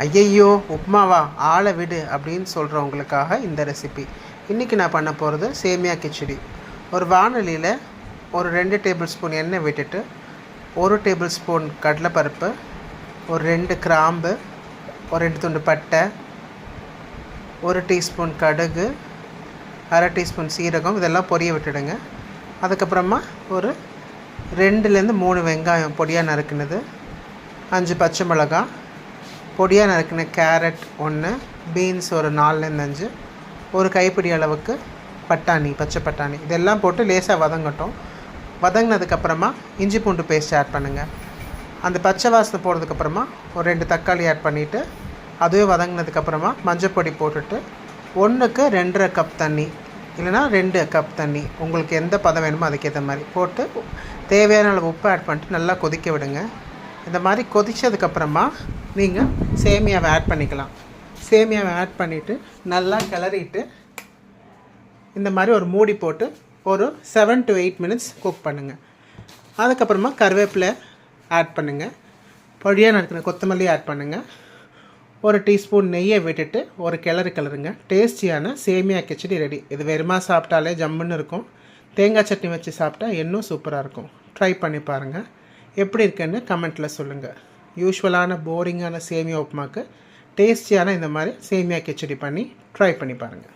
ஐயையோ உப்மாவா ஆளை விடு அப்படின்னு சொல்கிறவங்களுக்காக இந்த ரெசிபி. இன்றைக்கி நான் பண்ண போகிறது சேமியா கிச்சடி. ஒரு வானொலியில் ஒரு 2 டேபிள் ஸ்பூன் எண்ணெய் விட்டுட்டு 1 டேபிள் ஸ்பூன் கடலைப்பருப்பு, ஒரு 2 கிராம்பு, ஒரு 2 துண்டு பட்டை, 1 டீஸ்பூன் கடுகு, அரை டீஸ்பூன் சீரகம் இதெல்லாம் பொரிய விட்டுடுங்க. அதுக்கப்புறமா ஒரு 2லேருந்து 3 வெங்காயம் பொடியாக நறுக்குனது, 5 பச்சை மிளகாய், பொடியாக நறுக்கின கேரட் 1, பீன்ஸ் ஒரு 4லேருந்து 5, ஒரு கைப்பிடி அளவுக்கு பட்டாணி, பச்சை பட்டாணி இதெல்லாம் போட்டு லேசாக வதங்கட்டும். வதங்கினதுக்கப்புறமா இஞ்சி பூண்டு பேஸ்ட் ஆட் பண்ணுங்கள். அந்த பச்சை வாசனை போடுறதுக்கப்புறமா ஒரு 2 தக்காளி ஆட் பண்ணிவிட்டு அதுவே வதங்கினதுக்கப்புறமா மஞ்சள் பொடி போட்டுட்டு 1க்கு 2.5 கப் தண்ணி இல்லைனா 2 கப் தண்ணி உங்களுக்கு எந்த பதம் வேணுமோ அதுக்கேற்ற மாதிரி போட்டு தேவையான அளவு உப்பு ஆட் பண்ணிட்டு நல்லா கொதிக்க விடுங்க. இந்த மாதிரி கொதித்ததுக்கப்புறமா நீங்கள் சேமியாவை ஆட் பண்ணிக்கலாம். சேமியாவை ஆட் பண்ணிவிட்டு நல்லா கிளறிட்டு இந்த மாதிரி ஒரு மூடி போட்டு ஒரு 7 to 8 மினிட்ஸ் குக் பண்ணுங்கள். அதுக்கப்புறமா கருவேப்பிலை ஆட் பண்ணுங்கள். பொடியாக நறுக்கிற கொத்தமல்லி ஆட் பண்ணுங்கள். ஒரு டீஸ்பூன் நெய்யை விட்டுட்டு ஒரு கிளறுங்க. டேஸ்டியான சேமியா கிச்சடி ரெடி. இது வெறுமா சாப்பிட்டாலே ஜம்முன்னு இருக்கும். தேங்காய் சட்னி வச்சு சாப்பிட்டா இன்னும் சூப்பராக இருக்கும். ட்ரை பண்ணி பாருங்கள். எப்படி இருக்குன்னு கமெண்ட்டில் சொல்லுங்கள். யூஸ்வலான போரிங்கான சேமியா உப்புமாக்கு டேஸ்டியான இந்த மாதிரி சேமியா கிச்சடி பண்ணி ட்ரை பண்ணி பாருங்கள்.